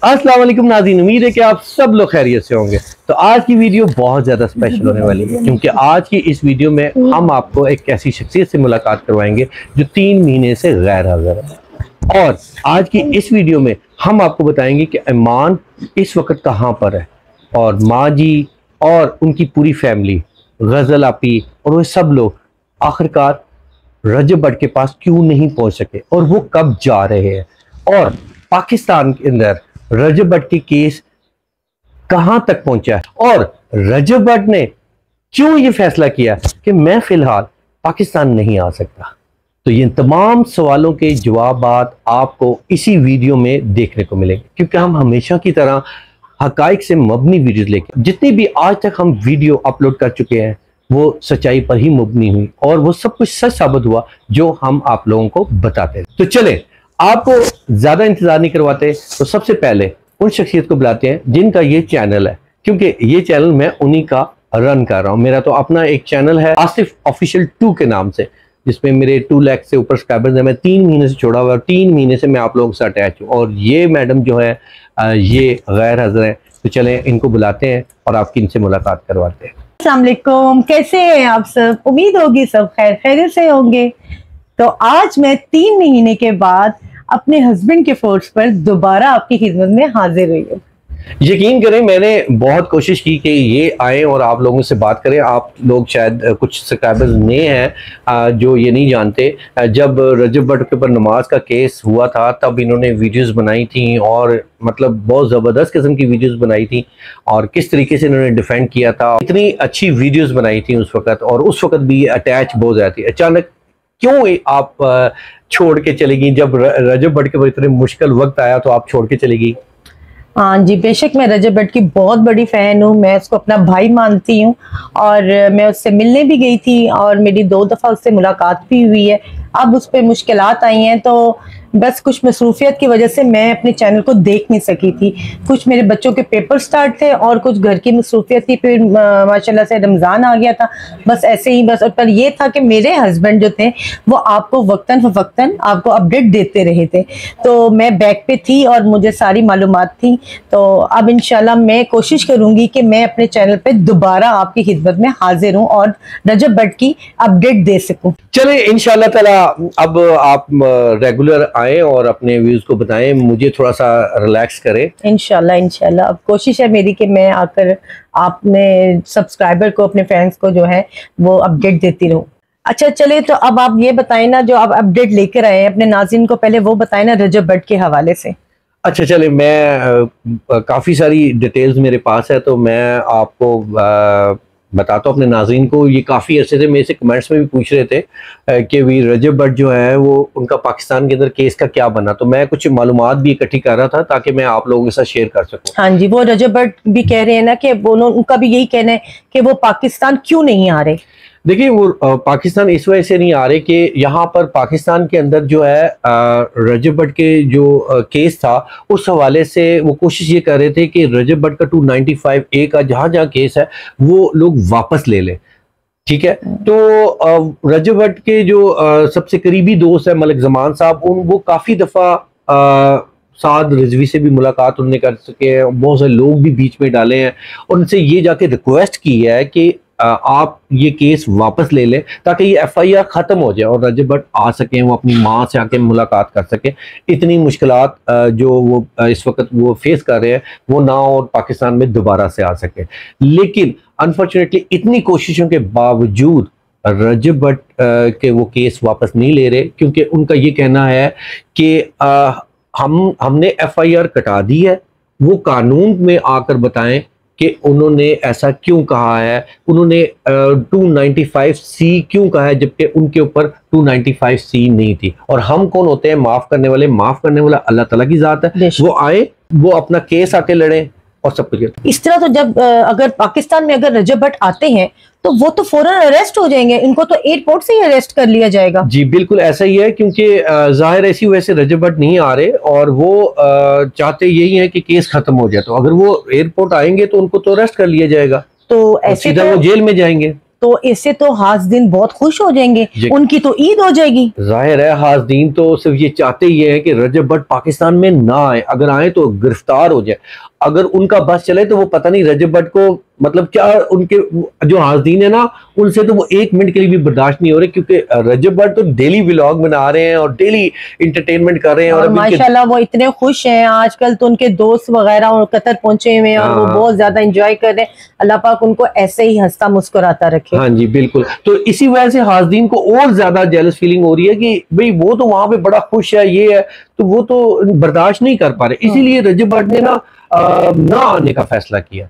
अस्सलाम वालेकुम नाज़रीन, उम्मीद है कि आप सब लोग खैरियत से होंगे। तो आज की वीडियो बहुत ज़्यादा स्पेशल होने वाली है क्योंकि आज की इस वीडियो में हम आपको एक ऐसी शख्सियत से मुलाकात करवाएंगे जो 3 महीने से गैर हाज़िर है। और आज की इस वीडियो में हम आपको बताएंगे कि ईमान इस वक्त कहाँ पर है और माँ जी और उनकी पूरी फैमिली, गज़ल आपी और वो सब लोग आखिरकार रजब भट्ट के पास क्यों नहीं पहुंच सके और वो कब जा रहे हैं, और पाकिस्तान के अंदर रजब भट्ट के केस कहां तक पहुंचा है और रजब भट्ट ने क्यों ये फैसला किया कि मैं फिलहाल पाकिस्तान नहीं आ सकता। तो ये तमाम सवालों के जवाब आपको इसी वीडियो में देखने को मिलेंगे क्योंकि हम हमेशा की तरह हकाइक से मबनी वीडियोस लेके, जितनी भी आज तक हम वीडियो अपलोड कर चुके हैं वो सच्चाई पर ही मबनी हुई और वो सब कुछ सच साबित हुआ जो हम आप लोगों को बताते हैं। तो चले, आपको ज्यादा इंतजार नहीं करवाते, तो सबसे पहले उन शख्सियत को बुलाते हैं जिनका ये चैनल है, क्योंकि ये चैनल मैं उन्हीं का रन कर रहा हूँ। मेरा तो अपना एक चैनल है आसिफ ऑफिशियल 2 के नाम से, जिसमें मेरे 2 लाख से ऊपर सब्सक्राइबर्स हैं। मैं 3 महीने से छोड़ा हुआ, 3 महीने से मैं आप लोगों से अटैच हूँ और ये मैडम जो है ये गैर हाजिर है। तो चले इनको बुलाते हैं और आपकी इनसे मुलाकात करवाते हैं। अस्सलाम वालेकुम, कैसे हैं आप सब? उम्मीद होगी सब खैरियत से होंगे। तो आज मैं 3 महीने के बाद अपने हस्बैंड के फोर्स पर दोबारा आपकी खिदमत में हाजिर हुई हूँ। यकीन करें, मैंने बहुत कोशिश की कि ये आए और आप लोगों से बात करें। आप लोग शायद कुछ सब्सक्राइबर्स नए हैं जो ये नहीं जानते, जब रजब भट्ट के ऊपर नमाज का केस हुआ था तब इन्होंने वीडियोस बनाई थी और मतलब बहुत ज़बरदस्त किस्म की वीडियोस बनाई थी और किस तरीके से इन्होंने डिफेंड किया था। इतनी अच्छी वीडियोस बनाई थी उस वक्त, और उस वक्त भी अटैच बहुत ज़्यादा थी। अचानक क्यों आप छोड़ के चली गई? जब रजब भट्ट के ऊपर इतने मुश्किल वक्त आया तो आप छोड़ के चली गई? हाँ जी, बेशक मैं रजब भट्ट की बहुत बड़ी फ़ैन हूँ। मैं उसको अपना भाई मानती हूँ और मैं उससे मिलने भी गई थी और मेरी 2 दफ़ा उससे मुलाकात भी हुई है। अब उस पर मुश्किलात आई हैं तो बस कुछ मसरूफियत की वजह से मैं अपने चैनल को देख नहीं सकी थी। कुछ मेरे बच्चों के पेपर स्टार्ट थे और कुछ घर की मसरूफियत थी, फिर माशाल्लाह से रमज़ान आ गया था, बस ऐसे ही बस। और पर ये था कि मेरे हस्बैंड जो थे वो आपको वक्तन फ़वक्तन आपको अपडेट देते रहे थे, तो मैं बैक पे थी और मुझे सारी मालूमात थी। तो अब इंशाल्लाह मैं कोशिश करूँगी कि मैं अपने चैनल पर दोबारा आपकी खिदमत में हाजिर हूँ और रजब भट्ट की अपडेट दे सकूँ। चले इंशाल्लाह ताला अब आप रेगुलर आए और अपने व्यूज को बताएं, मुझे थोड़ा सा रिलैक्स करें। इंशाल्लाह अब कोशिश है मेरी कि मैं आकर अपने सब्सक्राइबर को, अपने फैंस को जो है वो अपडेट देती रहूं। अच्छा चले, तो अब आप ये बताएं ना, जो आप अपडेट लेकर आए हैं अपने नाज़रीन को, पहले वो बताएं ना रजब भट्ट के हवाले से। अच्छा चले, मैं काफ़ी सारी डिटेल्स मेरे पास है तो मैं आपको बताता हूँ अपने नाज़रीन को। ये काफ़ी अर्से से मेरे से कमेंट्स में भी पूछ रहे थे कि भी रजब भट्ट जो है वो उनका पाकिस्तान के अंदर केस का क्या बना, तो मैं कुछ मालूमात भी इकट्ठी कर रहा था ताकि मैं आप लोगों के साथ शेयर कर सकूँ। हाँ जी, वो रजब भट्ट भी कह रहे हैं ना कि उनका भी यही कहना है कि वो पाकिस्तान क्यों नहीं आ रहे। देखिए, वो पाकिस्तान इस वजह से नहीं आ रहे कि यहाँ पर पाकिस्तान के अंदर जो है रजब भट्ट के जो केस था उस हवाले से वो कोशिश ये कर रहे थे कि रजब भट्ट का 295A का जहाँ जहाँ केस है वो लोग वापस ले लें। ठीक है, तो रजब भट्ट के जो सबसे करीबी दोस्त है मलिक जमान साहब, वो काफ़ी दफ़ा साद रिजवी से भी मुलाकात उन्होंने कर सके हैं, बहुत सारे लोग भी बीच में डाले हैं और उनसे ये जाके रिक्वेस्ट की है कि आप ये केस वापस ले लें ताकि ये FIR ख़त्म हो जाए और रजब भट्ट आ सकें, वो अपनी माँ से आके मुलाकात कर सकें। इतनी मुश्किलात जो वो इस वक्त वो फेस कर रहे हैं वो ना और पाकिस्तान में दोबारा से आ सके। लेकिन अनफॉर्चुनेटली इतनी कोशिशों के बावजूद रजब भट्ट के वो केस वापस नहीं ले रहे क्योंकि उनका ये कहना है कि हमने FIR कटा दी है, वो कानून में आकर बताएं कि उन्होंने ऐसा क्यों कहा है, उन्होंने 295C क्यों कहा है जबकि उनके ऊपर 295C नहीं थी। और हम कौन होते हैं माफ़ करने वाले? माफ़ करने वाला अल्लाह ताला की ज़ात है। वो आए, वो अपना केस आके लड़ें और सब कुछ। इस तरह तो जब अगर पाकिस्तान में अगर रजब भट्ट आते हैं तो वो तो फौरन अरेस्ट हो जाएंगे, इनको तो एयरपोर्ट से ही अरेस्ट कर लिया जाएगा। जी बिल्कुल ऐसा ही है क्योंकि जाहिर ऐसी वजह से रजब भट्ट नहीं आ रहे और वो चाहते यही है कि केस खत्म हो जाए। तो अगर वो एयरपोर्ट आएंगे तो उनको तो अरेस्ट कर लिया जाएगा, तो ऐसे सीधा वो जेल में जाएंगे। तो इससे तो हाज़दीन बहुत खुश हो जाएंगे, उनकी तो ईद हो जाएगी। जाहिर है हाज़दीन तो सिर्फ ये चाहते ही है कि रजब भट्ट पाकिस्तान में ना आए, अगर आए तो गिरफ्तार हो जाए। अगर उनका बस चले तो वो पता नहीं रजब भट्ट को मतलब क्या, उनके जो हाज़दीन है ना उनसे तो वो एक मिनट के लिए भी बर्दाश्त नहीं हो रहे, क्योंकि रजब भट्ट तो डेली व्लॉग बना रहे हैं और डेली इंटरटेनमेंट कर रहे हैं। और माशाल्लाह वो इतने खुश हैं आजकल, तो उनके दोस्त वगैरह और कतर पहुंचे हुए हैं और वो बहुत ज्यादा एंजॉय कर रहे हैं। अल्लाह पाक उनको ऐसे ही हंसता मुस्कुराता रखे। हाँ जी बिल्कुल। तो इसी वजह से हाज़दीन को और ज्यादा जेलस फीलिंग हो रही है कि भाई वो तो वहां पे बड़ा खुश है, ये है, तो वो तो बर्दाश्त नहीं कर पा रहे, इसीलिए रजब भट्ट ने ना आने का फैसला किया।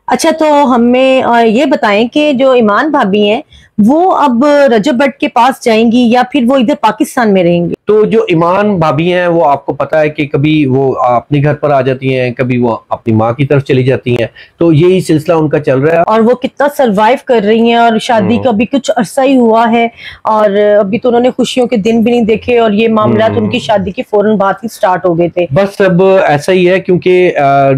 अच्छा, तो हमें ये बताएं कि जो ईमान भाभी हैं वो अब रजब भट्ट के पास जाएंगी या फिर वो इधर पाकिस्तान में रहेंगी? तो जो ईमान भाभी हैं वो आपको पता है कि कभी वो अपने घर पर आ जाती हैं, कभी वो अपनी माँ की तरफ चली जाती हैं, तो यही सिलसिला उनका चल रहा है। और वो कितना सरवाइव कर रही हैं, और शादी का भी कुछ अरसा ही हुआ है और अभी तो उन्होंने खुशियों के दिन भी नहीं देखे और ये मामला तो उनकी शादी के फौरन बाद ही स्टार्ट हो गए थे। बस अब ऐसा ही है, क्योंकि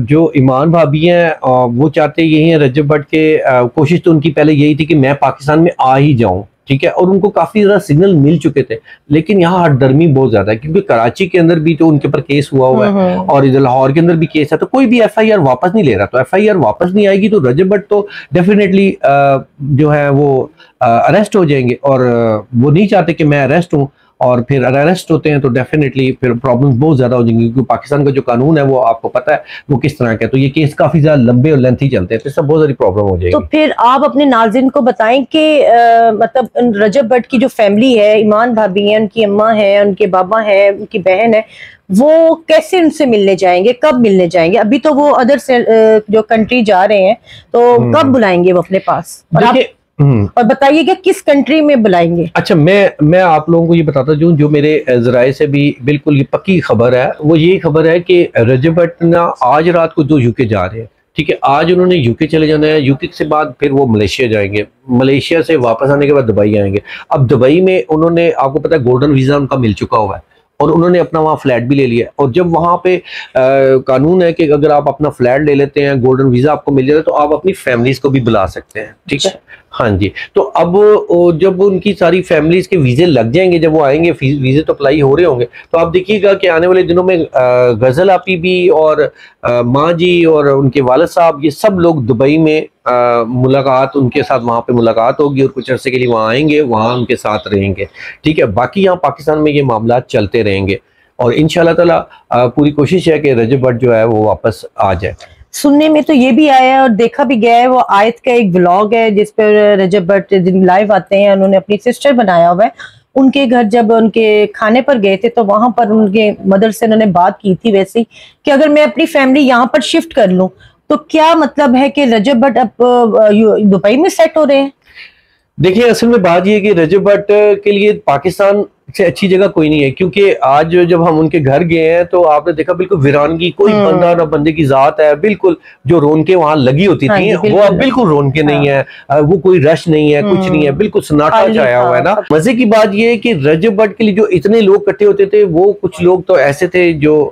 जो ईमान भाभी हैं वो चाहते यही है रजब भट्ट के, कोशिश तो उनकी पहले यही थी कि मैं पाकिस्तान में आ ही जाऊं, ठीक है, और उनको काफी ज्यादा सिग्नल मिल चुके थे, लेकिन यहाँ हठधर्मी बहुत ज्यादा है, क्योंकि कराची के अंदर भी तो उनके ऊपर केस हुआ है और इधर लाहौर के अंदर भी केस है, तो कोई भी एफआईआर वापस नहीं ले रहा। तो एफआईआर वापस नहीं आएगी तो रजब भट्ट तो डेफिनेटली जो है वो अरेस्ट हो जाएंगे, और वो नहीं चाहते कि मैं अरेस्ट हूँ, और फिर अरेस्ट होते हैं तो डेफिनेटली फिर प्रॉब्लम्स बहुत ज्यादा हो जाएंगी, क्योंकि पाकिस्तान का जो कानून है वो आपको पता है वो किस तरह का है, तो ये केस काफी ज्यादा लंबे और लेंथी चलते हैं, तो इससे बहुत सारी प्रॉब्लम हो जाएगी। तो फिर आप अपने नाज़रीन को बताएं कि मतलब रजब भट्ट की जो फैमिली है, ईमान भाभी है, उनकी अम्मा है, उनके बाबा है, उनकी बहन है, वो कैसे उनसे मिलने जाएंगे, कब मिलने जाएंगे? अभी तो वो अदर से जो कंट्री जा रहे हैं, तो कब बुलाएंगे वो अपने पास? और बताइएगा किस कंट्री में बुलाएंगे? अच्छा, मैं आप लोगों को ये बताता हूँ, जो मेरे जराए से भी बिल्कुल ये पक्की खबर है, वो यही खबर है कि रजब भट्ट ना आज रात को 2 यूके जा रहे हैं, ठीक है। आज उन्होंने यूके चले जाना है, यूके से बाद फिर वो मलेशिया जाएंगे, मलेशिया से वापस आने के बाद दुबई आएंगे। अब दुबई में उन्होंने, आपको पता है गोल्डन वीजा उनका मिल चुका हुआ है और उन्होंने अपना वहाँ फ्लैट भी ले लिया है, और जब वहाँ पे कानून है कि अगर आप अपना फ्लैट ले लेते हैं, गोल्डन वीजा आपको मिल जाता है, तो आप अपनी फैमिलीज को भी बुला सकते हैं, ठीक है। हाँ जी, तो अब जब उनकी सारी फैमिलीज के वीजे लग जाएंगे, जब वो आएंगे, वीजे तो अप्लाई हो रहे होंगे, तो आप देखिएगा कि आने वाले दिनों में गजल आपी भी और माँ जी और उनके वालिद साहब, ये सब लोग दुबई में मुलाकात, उनके साथ वहाँ पे मुलाकात होगी और कुछ अरसे के लिए वहाँ आएंगे, वहाँ उनके साथ रहेंगे, ठीक है। बाकी यहाँ पाकिस्तान में ये मामला चलते रहेंगे और इंशाल्लाह ताला पूरी कोशिश है कि रजब भट्ट जो है वो वापस आ जाए। सुनने में तो ये भी आया है और देखा भी गया है, वो आयत का एक व्लॉग है जिस पर रजब भट्ट लाइव आते हैं, उन्होंने अपनी सिस्टर बनाया हुआ है। उनके घर जब उनके खाने पर गए थे तो वहां पर उनके मदर से उन्होंने बात की थी वैसे ही कि अगर मैं अपनी फैमिली यहाँ पर शिफ्ट कर लूं तो क्या मतलब है कि रजब भट्ट अब दुबई में सेट हो रहे हैं? देखिए, असल में बात यह है कि रजब भट्ट के लिए पाकिस्तान से अच्छी जगह कोई नहीं है, क्योंकि आज जब हम उनके घर गए हैं तो आपने देखा बिल्कुल वीरानगी, कोई बंदा ना बंदे की जात है, बिल्कुल जो रौनकें वहां लगी होती थी वो अब बिल्कुल रौनकें नहीं है, वो कोई रश नहीं है, कुछ नहीं है, बिल्कुल सन्नाटा छाया हुआ है ना। मजे की बात ये है कि रजब भट्ट के लिए जो इतने लोग इकट्ठे होते थे, वो कुछ लोग तो ऐसे थे जो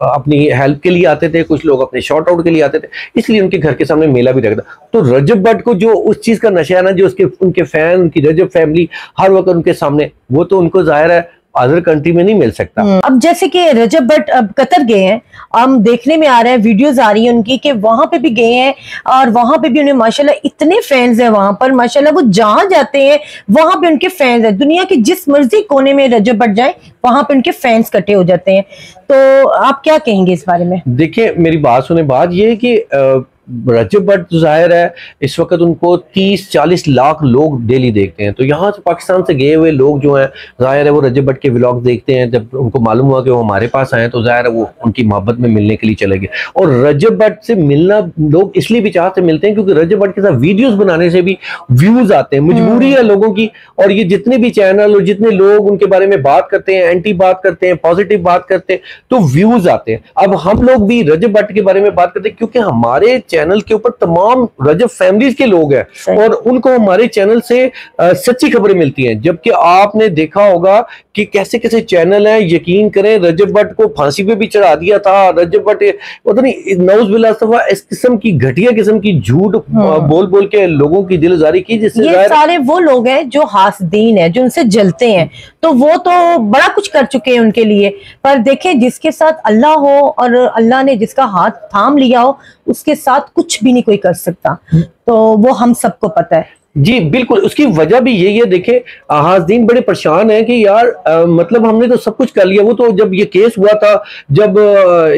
अपनी हेल्प के लिए आते थे, कुछ लोग अपने शॉर्ट आउट के लिए आते थे, इसलिए उनके घर के सामने मेला भी रखता। तो रजब भट्ट को जो उस चीज का नशा है ना, जो उसके उनके फैन, उनकी रजब फैमिली हर वक्त उनके सामने, वो तो उनको जाहिर है अदर कंट्री में नहीं मिल सकता। अब जैसे कि रजब भट्ट अब कतर गए हैं, हम देखने में आ रहा है, वीडियोस आ रही हैं उनकी कि वहां पे भी गए हैं और वहां पे भी उन्हें माशाल्लाह इतने फैंस हैं वहां पर, माशाल्लाह वो जहां जाते हैं वहां पे उनके फैंस हैं। दुनिया के जिस मर्जी कोने में रजब भट्ट जाए वहां पे उनके फैंस इकट्ठे हो जाते हैं। तो आप क्या कहेंगे इस बारे में? देखिए, मेरी बात सुने, बात ये है कि रजब भट्ट जाहिर है इस वक्त उनको 30-40 लाख लोग डेली देखते हैं, तो यहाँ से पाकिस्तान से गए हुए लोग जो हैं, जाहिर है वो रजब भट्ट के व्लॉग देखते हैं। जब उनको मालूम हुआ कि वो हमारे पास आए तो जाहिर है वो उनकी मोहब्बत में मिलने के लिए चले गए। और रजब भट्ट से मिलना लोग इसलिए भी चाहते मिलते हैं क्योंकि रजब भट्ट के साथ वीडियोस बनाने से भी व्यूज आते हैं, मजबूरी है लोगों की। और ये जितने भी चैनल और जितने लोग उनके बारे में बात करते हैं, एंटी बात करते हैं, पॉजिटिव बात करते हैं, तो व्यूज आते हैं। अब हम लोग भी रजब भट्ट के बारे में बात करते हैं क्योंकि हमारे चैनल के ऊपर तमाम रजब फैमिलीज के लोग हैं और उनको हमारे चैनल से सच्ची खबरें मिलती हैं। जबकि आपने देखा होगा कि कैसे कैसे चैनल हैं। यकीन करें रजब भट्ट को फांसी पे भी चढ़ा दिया था। रजब भट्ट पता नहीं नौज बिल्लाह इस किस्म की घटिया किस्म की झूठ बोल बोल के लोगों की दिलजारी की, जिससे ये सारे वो लोग हैं जो हासदीन है, जो उनसे जलते हैं, तो वो तो बड़ा कुछ कर चुके हैं उनके लिए। पर देखें, जिसके साथ अल्लाह हो और अल्लाह ने जिसका हाथ थाम लिया हो, उसके साथ कुछ भी नहीं कोई कर सकता। तो वो हम सबको पता है। जी बिल्कुल, उसकी वजह भी यही है। देखे हासदीन बड़े परेशान हैं कि यार मतलब हमने तो सब कुछ कर लिया। वो तो जब ये केस हुआ था, जब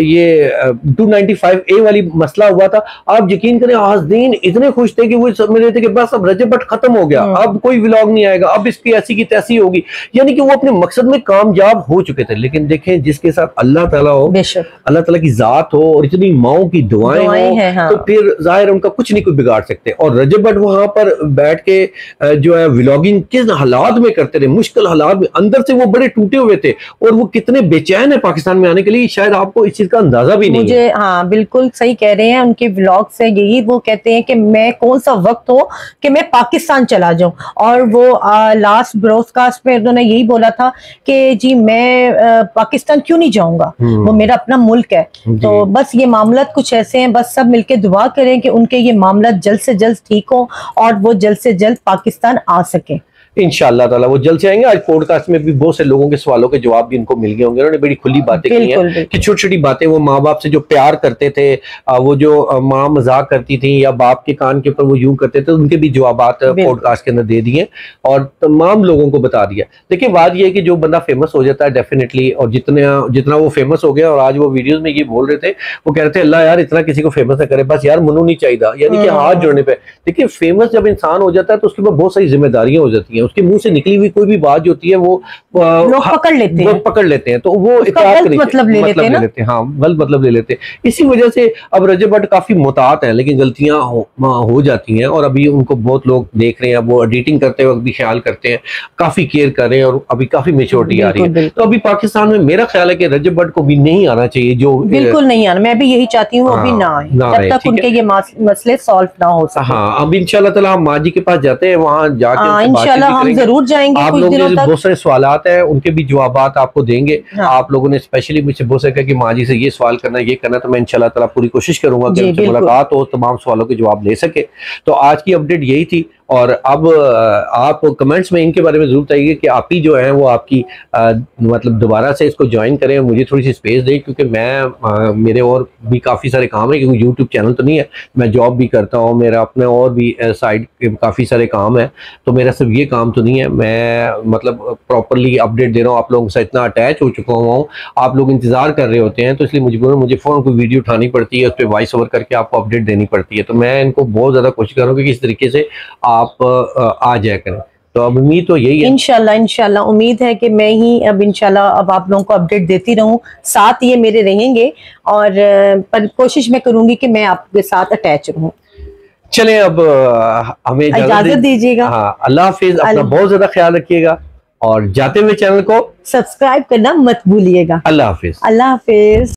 ये 295A वाली मसला हुआ था, आप यकीन करें हासदीन इतने खुश थे कि वो समझ रहे थे कि बस अब रजब भट्ट खत्म हो गया, अब कोई व्लॉग नहीं आएगा, अब इसकी ऐसी की तैसी होगी। यानी कि वो अपने मकसद में कामयाब हो चुके थे। लेकिन देखें, जिसके साथ अल्लाह ताला हो, अल्लाह ताला की जात हो और इतनी माओ की दुआएं हो, हाँ। तो फिर जाहिर उनका कुछ नहीं कोई बिगाड़ सकते। और रजब भट्ट वहां पर बैठ के जो है व्लॉगिंग किस हालात में करते रहे, मुश्किल हालात में, अंदर से वो बड़े टूटे हुए थे और वो कितने बेचैन है पाकिस्तान में आने के लिए, शायद आपको इस चीज का अंदाजा भी नहीं है। हाँ बिल्कुल सही कह रहे हैं। उनके व्लॉग से यही वो कहते हैं कि मैं कौन सा वक्त हो कि मैं पाकिस्तान चला जाऊं। और वो लास्ट ब्रॉडकास्ट में उन्होंने यही बोला था कि जी मैं पाकिस्तान क्यों नहीं जाऊंगा, वो मेरा अपना मुल्क है। तो बस ये मामला कुछ ऐसे हैं, बस सब मिलके दुआ करें कि उनके ये मामला जल्द से जल्द ठीक हो और वो जल्द से जल्द पाकिस्तान आ सके। इंशाअल्लाह ताला वो जल्द से आएंगे। आज पॉडकास्ट में भी बहुत से लोगों के सवालों के जवाब भी इनको मिल गए होंगे। उन्होंने बड़ी खुली बातें की हैं कि छोटी छोटी बातें, वो माँ बाप से जो प्यार करते थे, वो जो माँ मजाक करती थी या बाप के कान के ऊपर वो यूं करते थे, उनके भी जवाब पॉडकास्ट के अंदर दे दिए और तमाम लोगों को बता दिया। देखिए बात यह है कि जो बंदा फेमस हो जाता है डेफिनेटली, और जितना वो फेमस हो गया, और आज वो वीडियोज में ये बोल रहे थे, वो कह रहे थे अल्लाह यार इतना किसी को फेमस ना करे, बस यार मनु नहीं चाहिए, यानी कि हाथ जोड़ने पे। देखिए फेमस जब इंसान हो जाता है तो उसके ऊपर बहुत सारी जिम्मेदारियां हो जाती हैं। उसके मुंह से निकली हुई कोई भी बात जो होती है वो लोग पकड़ लेते हैं, तो वो मतलब ले लेते हैं। हाँ, गलत मतलब ले लेते हैं। इसी वजह से अब रजब भट्ट काफी मुतात है, लेकिन गलतियां हो जाती हैं और अभी उनको बहुत लोग देख रहे हैं। वो एडिटिंग करते वक्त भी ख्याल करते हैं, काफी केयर कर रहे हैं और अभी काफी मेच्योरिटी आ रही है। तो अभी पाकिस्तान में मेरा ख्याल है कि रजब भट्ट को भी नहीं आना चाहिए, जो बिल्कुल नहीं आना। मैं भी यही चाहती हूँ, अभी ना आए जब तक उनके ये मसले सॉल्व ना हो सके। हाँ, अब इंशाल्लाह ताला हम माजी के पास जाते हैं, वहाँ जाके इंशाल्लाह हम जरूर जाएंगे। आप लोगों के बहुत सारे सवालात हैं, उनके भी जवाब आपको देंगे। हाँ। आप लोगों ने स्पेशली मुझसे बहुत सारे कहा कि माँ जी से ये सवाल करना, ये करना, तो मैं इंशाल्लाह ताला पूरी कोशिश करूंगा कि उनसे मुलाकात हो, तमाम सवालों के जवाब ले सके। तो आज की अपडेट यही थी। और अब आप कमेंट्स में इनके बारे में जरूर बताइए कि आप ही जो है वो आपकी मतलब दोबारा से इसको ज्वाइन करें, मुझे थोड़ी सी स्पेस दें, क्योंकि मैं मेरे और भी काफ़ी सारे काम है, क्योंकि यूट्यूब चैनल तो नहीं है, मैं जॉब भी करता हूँ, मेरा अपने और भी साइड के काफ़ी सारे काम है। तो मेरा सिर्फ ये काम तो नहीं है, मैं मतलब प्रॉपरली अपडेट दे रहा हूँ। आप लोगों के साथ इतना अटैच हो चुका हुआ हूँ, आप लोग इंतजार कर रहे होते हैं, तो इसलिए मुझे फ़ोन कोई वीडियो उठानी पड़ती है, उस पर वॉइस ओवर करके आपको अपडेट देनी पड़ती है। तो मैं इनको बहुत ज़्यादा कोशिश कर रहा हूँ कि किस तरीके से आप आ जाया करें। तो अब उम्मीद तो यही है, इंशाल्लाह उम्मीद है कि मैं ही अब इंशाल्लाह अब आप लोगों को अपडेट देती रहूं, साथ ये मेरे रहेंगे। और पर कोशिश मैं करूंगी कि मैं आपके साथ अटैच रहूं। चलें अब हमें इजाजत दीजिएगा। हाँ, अल्लाह हाफिज, अपना बहुत ज्यादा ख्याल रखिएगा और जाते हुए चैनल को सब्सक्राइब करना मत भूलिएगा। अल्लाह हाफिज। अल्लाह हाफिज।